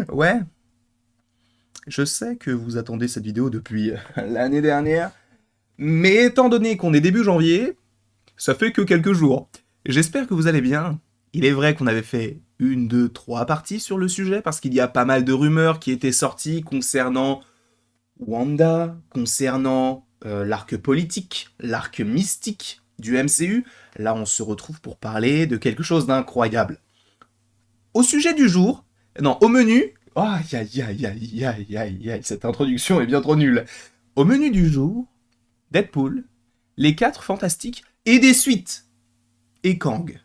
Ouais, je sais que vous attendez cette vidéo depuis l'année dernière, mais étant donné qu'on est début janvier, ça fait que quelques jours. J'espère que vous allez bien. Il est vrai qu'on avait fait une, deux, trois parties sur le sujet, parce qu'il y a pas mal de rumeurs qui étaient sorties concernant Wanda, concernant l'arc politique, l'arc mystique du MCU. Là, on se retrouve pour parler de quelque chose d'incroyable. Au sujet du jour, non, au menu. Aïe, aïe, aïe, aïe, aïe, aïe, aïe, cette introduction est bien trop nulle. Au menu du jour, Deadpool, les 4 Fantastiques et des suites. Et Kang.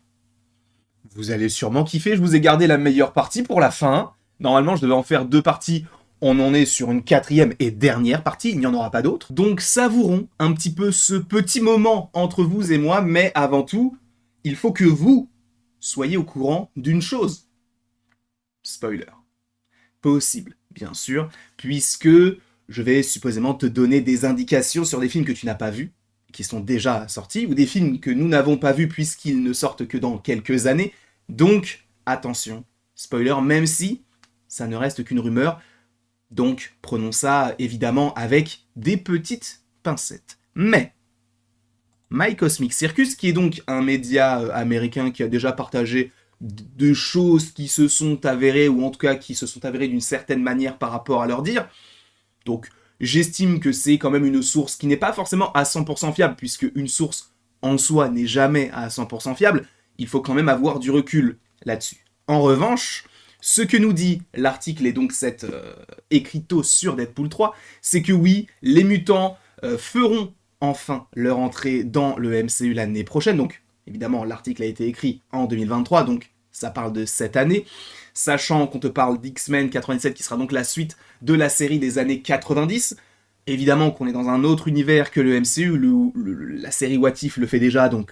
Vous allez sûrement kiffer, je vous ai gardé la meilleure partie pour la fin. Normalement, je devais en faire 2 parties. On en est sur une 4e et dernière partie, il n'y en aura pas d'autre. Donc savourons un petit peu ce petit moment entre vous et moi, mais avant tout, il faut que vous soyez au courant d'une chose. Spoiler. Possible, bien sûr, puisque je vais supposément te donner des indications sur des films que tu n'as pas vus, qui sont déjà sortis, ou des films que nous n'avons pas vus puisqu'ils ne sortent que dans quelques années. Donc, attention, spoiler, même si ça ne reste qu'une rumeur, donc prenons ça évidemment avec des petites pincettes. Mais, My Cosmic Circus, qui est donc un média américain qui a déjà partagé de choses qui se sont avérées, ou en tout cas qui se sont avérées d'une certaine manière par rapport à leur dire. Donc j'estime que c'est quand même une source qui n'est pas forcément à 100% fiable, puisque une source en soi n'est jamais à 100% fiable, il faut quand même avoir du recul là-dessus. En revanche, ce que nous dit l'article et donc cet écriteau sur Deadpool 3, c'est que oui, les mutants feront enfin leur entrée dans le MCU l'année prochaine, donc évidemment l'article a été écrit en 2023, donc ça parle de cette année, sachant qu'on te parle d'X-Men 97 qui sera donc la suite de la série des années 90, évidemment qu'on est dans un autre univers que le MCU, la série What If le fait déjà, donc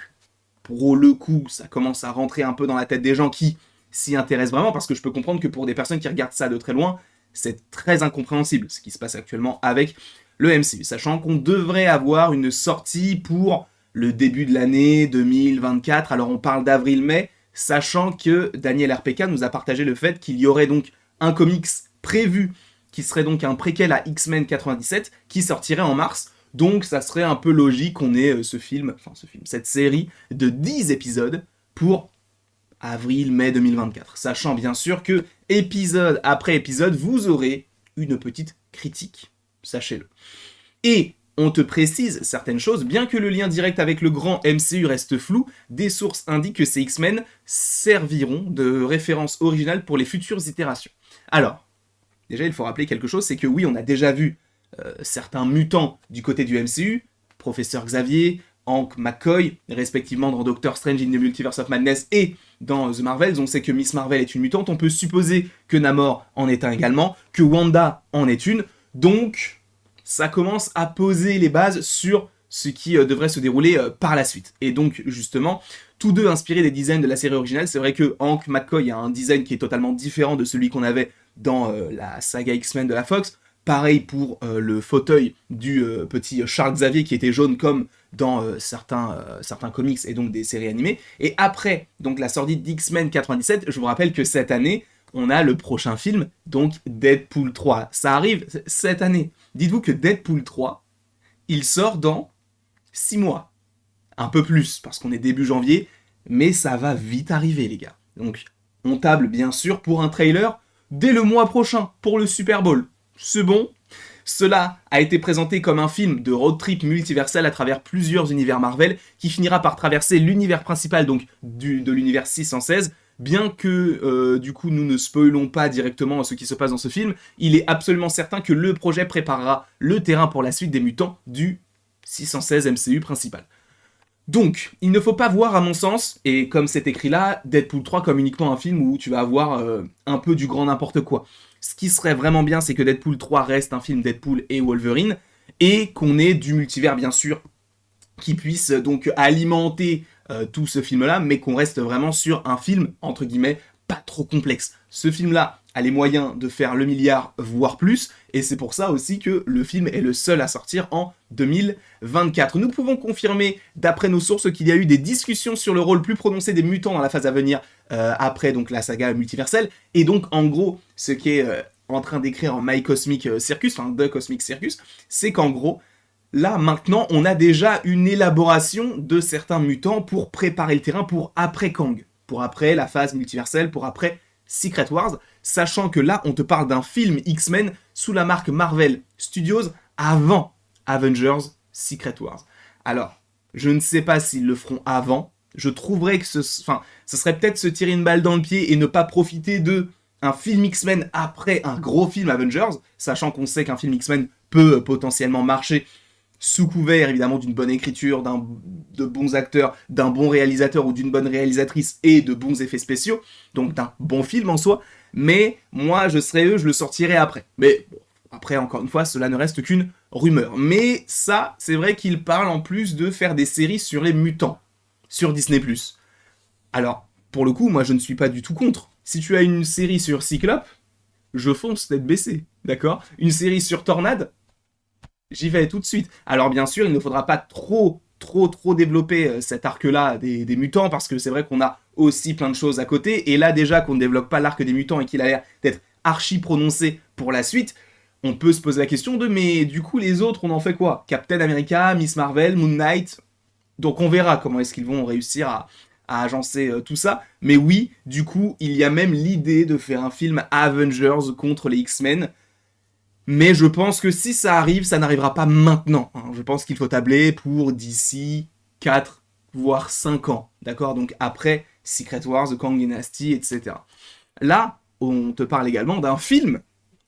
pour le coup ça commence à rentrer un peu dans la tête des gens qui s'y intéressent vraiment, parce que je peux comprendre que pour des personnes qui regardent ça de très loin, c'est très incompréhensible ce qui se passe actuellement avec le MCU, sachant qu'on devrait avoir une sortie pour le début de l'année 2024, alors on parle d'avril-mai, sachant que Daniel RPK nous a partagé le fait qu'il y aurait donc un comics prévu, qui serait donc un préquel à X-Men 97, qui sortirait en mars, donc ça serait un peu logique qu'on ait cette série de 10 épisodes pour avril-mai 2024, sachant bien sûr que épisode après épisode, vous aurez une petite critique, sachez-le. Et on te précise certaines choses, bien que le lien direct avec le grand MCU reste flou, des sources indiquent que ces X-Men serviront de référence originale pour les futures itérations. Alors, déjà il faut rappeler quelque chose, c'est que oui, on a déjà vu certains mutants du côté du MCU, Professeur Xavier, Hank McCoy, respectivement dans Doctor Strange in the Multiverse of Madness et dans The Marvels. On sait que Miss Marvel est une mutante, on peut supposer que Namor en est un également, que Wanda en est une, donc ça commence à poser les bases sur ce qui devrait se dérouler par la suite. Et donc justement, tous deux inspirés des designs de la série originale, c'est vrai que Hank McCoy a un design qui est totalement différent de celui qu'on avait dans la saga X-Men de la Fox. Pareil pour le fauteuil du petit Charles Xavier qui était jaune comme dans certains comics et donc des séries animées. Et après donc la sortie d'X-Men 97, je vous rappelle que cette année, on a le prochain film, donc Deadpool 3. Ça arrive cette année. Dites-vous que Deadpool 3, il sort dans 6 mois. Un peu plus, parce qu'on est début janvier, mais ça va vite arriver, les gars. Donc, on table bien sûr pour un trailer dès le mois prochain, pour le Super Bowl. C'est bon. Cela a été présenté comme un film de road trip multiversel à travers plusieurs univers Marvel, qui finira par traverser l'univers principal, donc de l'univers 616, bien que du coup nous ne spoilons pas directement ce qui se passe dans ce film, il est absolument certain que le projet préparera le terrain pour la suite des mutants du 616 MCU principal. Donc, il ne faut pas voir, à mon sens, et comme c'est écrit là, Deadpool 3 comme uniquement un film où tu vas avoir un peu du grand n'importe quoi. Ce qui serait vraiment bien, c'est que Deadpool 3 reste un film Deadpool et Wolverine, et qu'on ait du multivers, bien sûr, qui puisse donc alimenter tout ce film-là, mais qu'on reste vraiment sur un film, entre guillemets, pas trop complexe. Ce film-là a les moyens de faire le milliard, voire plus, et c'est pour ça aussi que le film est le seul à sortir en 2024. Nous pouvons confirmer, d'après nos sources, qu'il y a eu des discussions sur le rôle plus prononcé des mutants dans la phase à venir, après donc la saga multiverselle, et donc en gros, ce qui est en train d'écrire en My Cosmic Circus, enfin The Cosmic Circus, c'est qu'en gros, là maintenant, on a déjà une élaboration de certains mutants pour préparer le terrain pour après Kang, pour après la phase multiverselle, pour après Secret Wars, sachant que là, on te parle d'un film X-Men sous la marque Marvel Studios avant Avengers Secret Wars. Alors, je ne sais pas s'ils le feront avant, je trouverais que ce serait peut-être se tirer une balle dans le pied et ne pas profiter de un film X-Men après un gros film Avengers, sachant qu'on sait qu'un film X-Men peut potentiellement marcher sous couvert évidemment d'une bonne écriture, de bons acteurs, d'un bon réalisateur ou d'une bonne réalisatrice et de bons effets spéciaux, donc d'un bon film en soi, mais moi je serais eux, je le sortirais après. Mais bon, après encore une fois, cela ne reste qu'une rumeur. Mais ça, c'est vrai qu'il parle en plus de faire des séries sur les mutants, sur Disney+. Alors, pour le coup, moi je ne suis pas du tout contre. Si tu as une série sur Cyclope, je fonce tête baissée, d'accord ? Une série sur Tornade, j'y vais tout de suite. Alors bien sûr, il ne faudra pas trop développer cet arc-là des mutants, parce que c'est vrai qu'on a aussi plein de choses à côté, et là déjà qu'on ne développe pas l'arc des mutants et qu'il a l'air d'être archi prononcé pour la suite, on peut se poser la question de mais du coup les autres on en fait quoi ? Captain America, Miss Marvel, Moon Knight, donc on verra comment est-ce qu'ils vont réussir à agencer tout ça, mais oui, du coup, il y a même l'idée de faire un film Avengers contre les X-Men, mais je pense que si ça arrive, ça n'arrivera pas maintenant. Hein. Je pense qu'il faut tabler pour d'ici 4, voire 5 ans. D'accord ? Donc après Secret Wars, The Kang Dynasty, etc. Là, on te parle également d'un film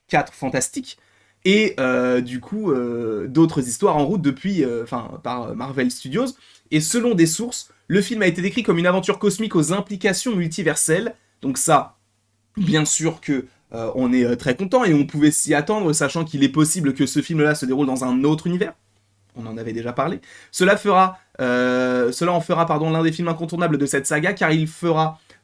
4 fantastique et du coup d'autres histoires en route depuis, par Marvel Studios. Et selon des sources, le film a été décrit comme une aventure cosmique aux implications multiverselles. Donc ça, bien sûr que on est très content et on pouvait s'y attendre, sachant qu'il est possible que ce film-là se déroule dans un autre univers. On en avait déjà parlé. Cela en fera l'un des films incontournables de cette saga, car il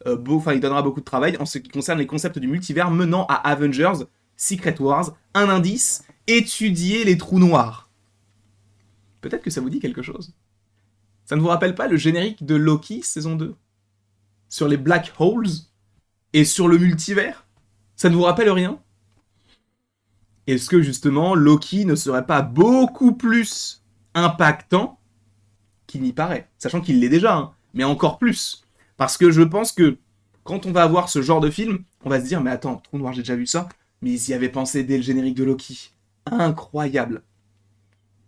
donnera beaucoup de travail en ce qui concerne les concepts du multivers menant à Avengers, Secret Wars. Un indice, étudier les trous noirs. Peut-être que ça vous dit quelque chose. Ça ne vous rappelle pas le générique de Loki, saison 2 ? Sur les Black Holes et sur le multivers ? Ça ne vous rappelle rien ? Est-ce que justement Loki ne serait pas beaucoup plus impactant qu'il n'y paraît ? Sachant qu'il l'est déjà, hein, mais encore plus. Parce que je pense que quand on va avoir ce genre de film, on va se dire, mais attends, Trou Noir, j'ai déjà vu ça, mais ils y avaient pensé dès le générique de Loki. Incroyable.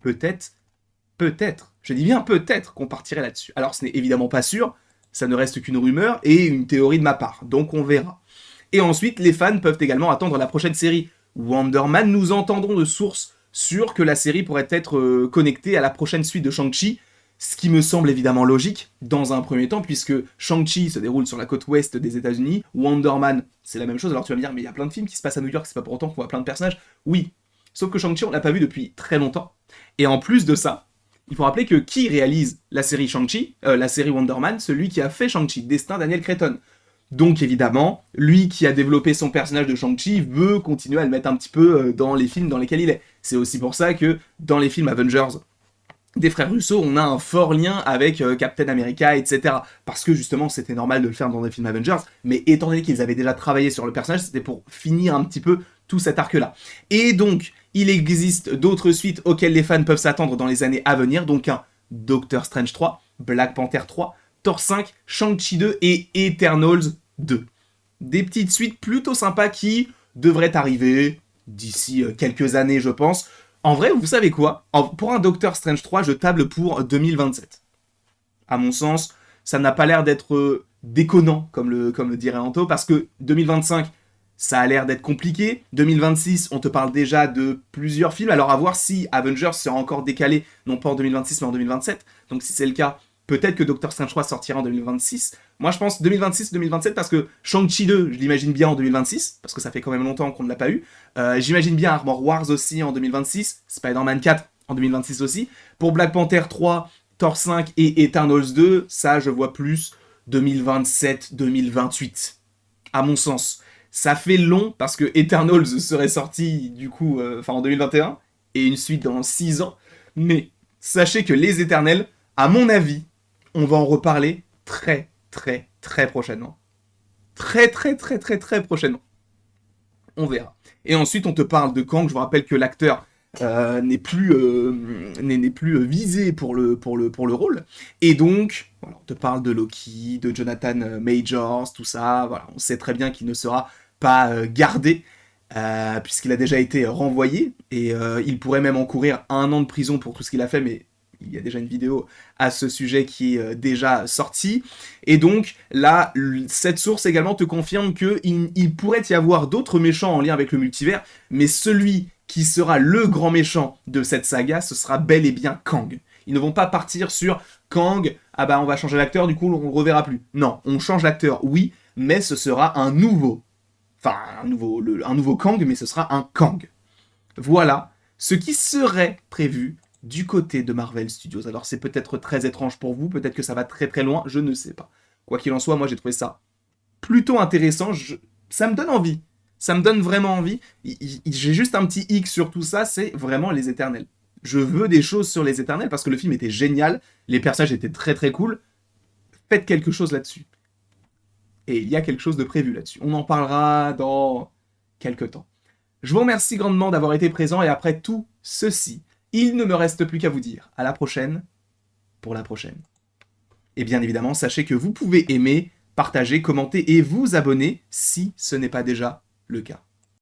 Peut-être, je dis bien peut-être qu'on partirait là-dessus. Alors ce n'est évidemment pas sûr, ça ne reste qu'une rumeur et une théorie de ma part, donc on verra. Et ensuite, les fans peuvent également attendre la prochaine série Wonder Man. Nous entendons de sources sûres que la série pourrait être connectée à la prochaine suite de Shang-Chi, ce qui me semble évidemment logique dans un premier temps, puisque Shang-Chi se déroule sur la côte ouest des États-Unis, Wonder Man, c'est la même chose. Alors tu vas me dire, mais il y a plein de films qui se passent à New York, c'est pas pour autant qu'on voit plein de personnages. Oui, sauf que Shang-Chi, on l'a pas vu depuis très longtemps. Et en plus de ça, il faut rappeler que qui réalise la série Shang-Chi, la série Wonder Man, celui qui a fait Shang-Chi, Destin Daniel Cretton. Donc évidemment, lui qui a développé son personnage de Shang-Chi veut continuer à le mettre un petit peu dans les films dans lesquels il est. C'est aussi pour ça que dans les films Avengers des frères Russo, on a un fort lien avec Captain America, etc. Parce que justement, c'était normal de le faire dans des films Avengers, mais étant donné qu'ils avaient déjà travaillé sur le personnage, c'était pour finir un petit peu tout cet arc-là. Et donc, il existe d'autres suites auxquelles les fans peuvent s'attendre dans les années à venir, donc un Doctor Strange 3, Black Panther 3, Thor 5, Shang-Chi 2 et Eternals 2. Des petites suites plutôt sympas qui devraient arriver d'ici quelques années, je pense. En vrai, vous savez quoi ? Pour un Doctor Strange 3, je table pour 2027. À mon sens, ça n'a pas l'air d'être déconnant, comme le dirait Anto, parce que 2025, ça a l'air d'être compliqué. 2026, on te parle déjà de plusieurs films. Alors à voir si Avengers sera encore décalé, non pas en 2026, mais en 2027. Donc si c'est le cas, peut-être que Doctor Strange 3 sortira en 2026. Moi, je pense 2026-2027 parce que Shang-Chi 2, je l'imagine bien en 2026, parce que ça fait quand même longtemps qu'on ne l'a pas eu. J'imagine bien Armor Wars aussi en 2026, Spider-Man 4 en 2026 aussi. Pour Black Panther 3, Thor 5 et Eternals 2, ça, je vois plus 2027-2028. à mon sens. Ça fait long parce que Eternals serait sorti du coup en 2021 et une suite dans 6 ans. Mais sachez que les Éternels, à mon avis, on va en reparler très très très prochainement. Très très très très très prochainement. On verra. Et ensuite on te parle de Kang. Je vous rappelle que l'acteur n'est plus visé pour le rôle. Et donc, voilà, on te parle de Loki, de Jonathan Majors, tout ça. Voilà, on sait très bien qu'il ne sera pas gardé, puisqu'il a déjà été renvoyé, et il pourrait même encourir 1 an de prison pour tout ce qu'il a fait, mais il y a déjà une vidéo à ce sujet qui est déjà sortie. Et donc, là, cette source également te confirme qu'il pourrait y avoir d'autres méchants en lien avec le multivers, mais celui qui sera le grand méchant de cette saga, ce sera bel et bien Kang. Ils ne vont pas partir sur Kang, ah bah on va changer l'acteur, du coup on ne reverra plus. Non, on change l'acteur, oui, mais ce sera un nouveau. Enfin, un nouveau Kang, mais ce sera un Kang. Voilà ce qui serait prévu du côté de Marvel Studios. Alors c'est peut-être très étrange pour vous, peut-être que ça va très très loin, je ne sais pas. Quoi qu'il en soit, moi j'ai trouvé ça plutôt intéressant, ça me donne envie. Ça me donne vraiment envie. J'ai juste un petit hic sur tout ça, c'est vraiment les Éternels. Je veux des choses sur les Éternels parce que le film était génial, les personnages étaient très très cool. Faites quelque chose là-dessus. Et il y a quelque chose de prévu là-dessus. On en parlera dans quelques temps. Je vous remercie grandement d'avoir été présent et après tout ceci, il ne me reste plus qu'à vous dire à la prochaine pour la prochaine. Et bien évidemment, sachez que vous pouvez aimer, partager, commenter et vous abonner si ce n'est pas déjà le cas.